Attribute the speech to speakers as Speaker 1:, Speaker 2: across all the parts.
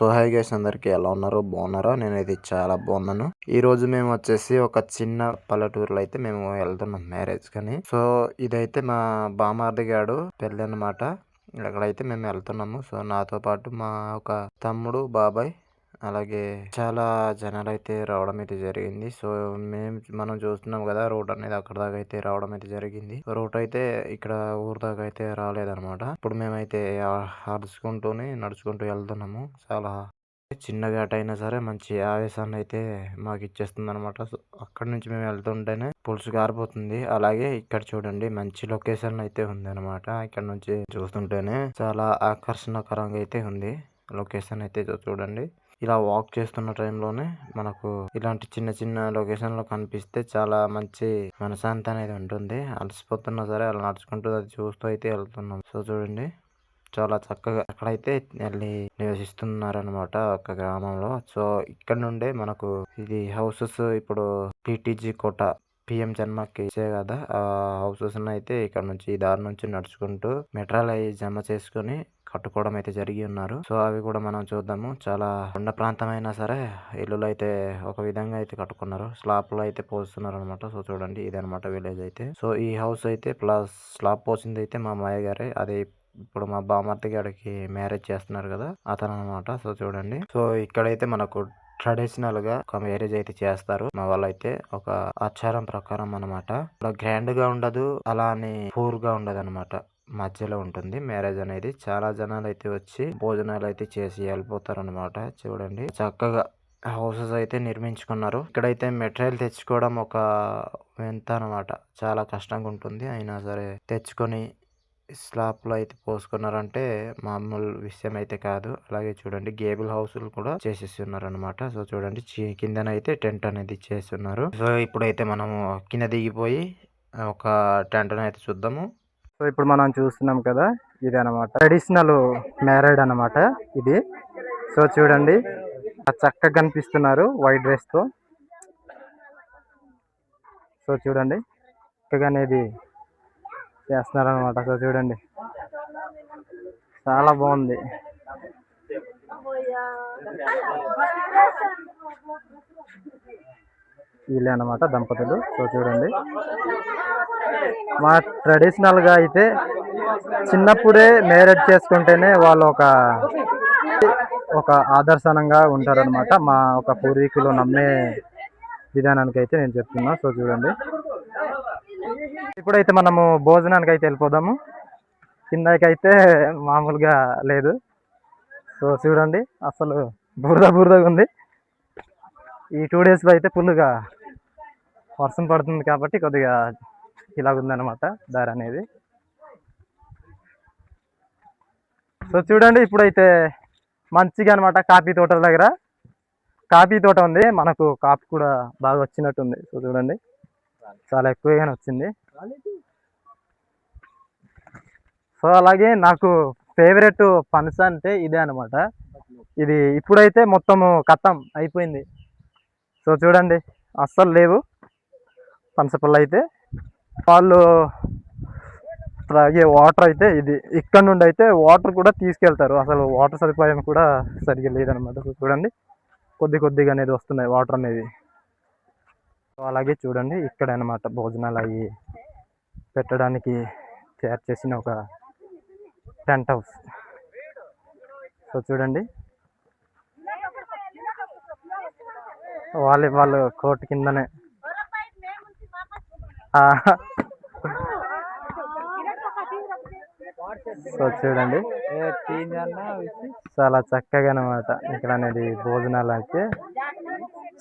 Speaker 1: So hi guys, అందరికి ఎలా ఉన్నారు? బాగున్నారా? నేనైతే చాలా బాగున్నాను. ఈ రోజు మేము వచ్చేసి ఒక చిన్న పల్లెటూరులో అయితే మేము వెళ్తున్నాం మ్యారేజ్ కని. సో ఇదైతే మా బామార్ది గాడు పెళ్ళి అన్నమాట. అక్కడైతే మేము వెళ్తున్నాము. సో నాతో పాటు మా ఒక తమ్ముడు, బాబాయ్, అలాగే చాలా జనాలు అయితే రావడం అయితే జరిగింది. సో మనం చూస్తున్నాం కదా, రోడ్ అనేది అక్కడ దాకా అయితే రావడం అయితే జరిగింది. రోడ్ అయితే ఇక్కడ ఊరు దాకా అయితే రాలేదన్నమాట. ఇప్పుడు మేమైతే అరుచుకుంటూనే నడుచుకుంటూ వెళ్తున్నాము. చాలా చిన్న ఘాట్ అయినా సరే మంచి ఆవేశాన్ని అయితే మాకు ఇచ్చేస్తుంది అనమాట. సో అక్కడ నుంచి మేము వెళ్తుంటేనే పులుసు కారిపోతుంది. అలాగే ఇక్కడ చూడండి, మంచి లొకేషన్ అయితే ఉంది అనమాట. ఇక్కడ నుంచి చూస్తుంటేనే చాలా ఆకర్షణకరంగా అయితే ఉంది లొకేషన్ అయితే. చూడండి, ఇలా వాక్ చేస్తున్న టైంలోనే మనకు ఇలాంటి చిన్న చిన్న లొకేషన్ లో కనిపిస్తే చాలా మంచి మనశాంతి అనేది ఉంటుంది. అలసిపోతున్నా సరే అలా నడుచుకుంటూ అది చూస్తూ అయితే వెళ్తున్నాం. సో చూడండి, చాలా చక్కగా అక్కడైతే వెళ్ళి నివసిస్తున్నారనమాట ఒక గ్రామంలో. సో ఇక్కడ నుండే మనకు ఇది హౌసెస్ ఇప్పుడు టీటీజీ కోట పిఎం జన్మకి ఇచ్చే కదా, ఆ హౌసెస్ అయితే ఇక్కడ నుంచి ఈ దారి నుంచి నడుచుకుంటూ మెట్రాలు అవి జమ చేసుకుని కట్టుకోవడం అయితే జరిగి ఉన్నారు. సో అవి కూడా మనం చూద్దాము. చాలా కొండ ప్రాంతం అయినా సరే ఇల్లులు అయితే ఒక విధంగా అయితే కట్టుకున్నారు. స్లాప్ లో అయితే పోస్తున్నారు అనమాట. సో చూడండి, ఇదనమాట విలేజ్ అయితే. సో ఈ హౌస్ అయితే ప్లస్ స్లాప్ పోసింది అయితే మా మాయ గారే. అది ఇప్పుడు మా బామర్ది గారికి మ్యారేజ్ చేస్తున్నారు కదా, అతను అనమాట. సో చూడండి, సో ఇక్కడైతే మనకు ట్రెడిషనల్ గా ఒక మ్యారేజ్ అయితే చేస్తారు మా వాళ్ళైతే. ఒక ఆచారం ప్రకారం అనమాట. గ్రాండ్ గా ఉండదు, అలా అని పూర్ గా ఉండదు అనమాట. మధ్యలో ఉంటుంది మ్యారేజ్ అనేది. చాలా జనాలు అయితే వచ్చి భోజనాలు అయితే చేసి వెళ్ళిపోతారు అనమాట. చూడండి, చక్కగా హౌసెస్ అయితే నిర్మించుకున్నారు. ఇక్కడైతే మెటీరియల్ తెచ్చుకోవడం ఒక వింత అనమాట. చాలా కష్టంగా ఉంటుంది. అయినా సరే తెచ్చుకొని స్లాప్ లో అయితే పోసుకున్నారంటే మామూలు విషయం అయితే కాదు. అలాగే చూడండి, గేబుల్ హౌస్లు కూడా చేసేస్తున్నారు అనమాట. సో చూడండి, కిందనైతే టెంట్ అనేది చేస్తున్నారు. సో ఇప్పుడైతే మనము కింద దిగిపోయి ఒక టెంట్ అయితే చూద్దాము.
Speaker 2: సో ఇప్పుడు మనం చూస్తున్నాం కదా, ఇది అనమాట ట్రెడిషనల్ మ్యారేడ్ అనమాట ఇది. సో చూడండి, చక్కగా కనిపిస్తున్నారు వైట్ డ్రెస్ తో. సో చూడండి, చక్కగా అనేది చేస్తున్నారు అనమాట. సో చూడండి, చాలా బాగుంది. వీళ్ళే అనమాట దంపతులు. సో చూడండి, మా ట్రెడిషనల్ గా అయితే చిన్నప్పుడే మ్యారేజ్ చేసుకుంటేనే వాళ్ళు ఒక ఆదర్శనంగా ఉంటారనమాట. మా ఒక పూర్వీకులు నమ్మే విధానానికి అయితే నేను చెప్తున్నా. సో చూడండి, ఇప్పుడైతే మనము భోజనానికి అయితే వెళ్ళిపోదాము. కిందకైతే మామూలుగా లేదు. సో చూడండి, అసలు బురదగా ఉంది. ఈ 2 days లో అయితే ఫుల్గా వర్షం పడుతుంది కాబట్టి కొద్దిగా ఇలాగుందనమాట దారి అనేది. సో చూడండి, ఇప్పుడైతే మంచిగా అనమాట కాఫీ తోటల దగ్గర కాఫీ తోట ఉంది. మనకు కాఫీ కూడా బాగా వచ్చినట్టుంది. సో చూడండి, చాలా ఎక్కువగానే వచ్చింది. సో అలాగే నాకు ఫేవరెట్ పనస అంటే ఇదే అనమాట. ఇది ఇప్పుడైతే మొత్తము కథం అయిపోయింది. సో చూడండి, అస్సలు లేవు పనస పళ్ళు అయితే. వాళ్ళు తాగే వాటర్ అయితే ఇది ఇక్కడ నుండి అయితే వాటర్ కూడా తీసుకెళ్తారు. అసలు వాటర్ సదుపాయం కూడా సరిగ్గా లేదనమాట. సో చూడండి, కొద్దిగా అనేది వస్తున్నాయి వాటర్ అనేది. సో అలాగే చూడండి, ఇక్కడ అనమాట భోజనాలు అవి పెట్టడానికి తయారు చేసిన ఒక టెంట్ హౌస్. సో చూడండి, వాళ్ళు కోర్టు కిందనే సో చూడండి, చాలా చక్కగా అనమాట ఇక్కడ అనేది భోజనాలు అయితే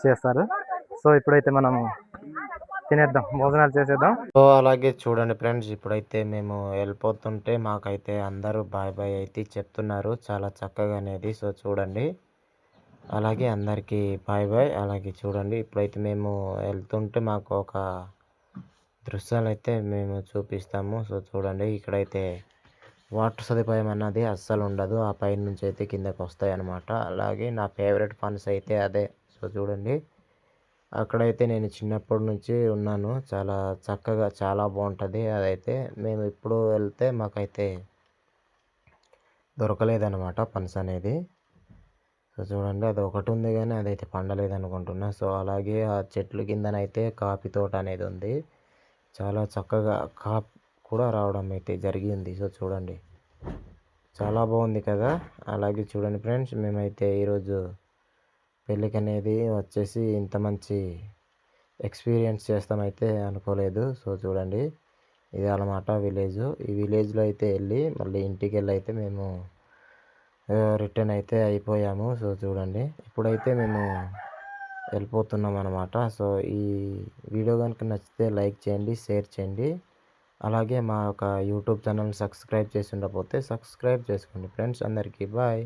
Speaker 2: చేస్తారు. సో ఇప్పుడైతే మనం తినేద్దాం, భోజనాలు చేసేద్దాం.
Speaker 1: సో అలాగే చూడండి ఫ్రెండ్స్, ఇప్పుడైతే మేము వెళ్ళిపోతుంటే మాకైతే అందరూ బాయ్ బాయ్ అయితే చెప్తున్నారు చాలా చక్కగా అనేది. సో చూడండి, అలాగే అందరికీ బాయ్ బాయ్. అలాగే చూడండి, ఇప్పుడైతే మేము వెళ్తుంటే మాకు ఒక దృశ్యాలు అయితే మేము చూపిస్తాము. సో చూడండి, ఇక్కడైతే వాటర్ సదుపాయం అన్నది అస్సలు ఉండదు. ఆ పైన నుంచి అయితే కిందకి వస్తాయి అన్నమాట. అలాగే నా ఫేవరెట్ ఫన్స్ అయితే అదే. సో చూడండి, అక్కడైతే నేను చిన్నప్పటి నుంచి ఉన్నాను. చాలా చక్కగా చాలా బాగుంటుంది. అదైతే మేము ఇప్పుడు వెళ్తే మాకైతే దొరకలేదన్నమాట పనస అనేది. సో చూడండి అది ఒకటి ఉంది కానీ అదైతే పండలేదు అనుకుంటున్నా. సో అలాగే ఆ చెట్లు కిందనైతే కాఫీ తోట అనేది ఉంది. చాలా చక్కగా కూడా రావడం అయితే జరిగింది. సో చూడండి చాలా బాగుంది కదా. అలాగే చూడండి ఫ్రెండ్స్, మేమైతే ఈరోజు పెళ్ళికనేది వచ్చేసి ఇంత మంచి ఎక్స్పీరియన్స్ చేస్తామైతే అనుకోలేదు. సో చూడండి ఇది అన్నమాట విలేజ్. ఈ విలేజ్లో అయితే వెళ్ళి మళ్ళీ ఇంటికి వెళ్ళి అయితే మేము రిటర్న్ అయితే అయిపోయాము. సో చూడండి ఇప్పుడైతే మేము వెళ్ళిపోతున్నాం అనమాట. సో ఈ వీడియో కనుక నచ్చితే లైక్ చేయండి, షేర్ చేయండి. అలాగే మా యొక్క యూట్యూబ్ ఛానల్ సబ్స్క్రైబ్ చేసి ఉండకపోతే సబ్స్క్రైబ్ చేసుకోండి ఫ్రెండ్స్. అందరికీ బాయ్.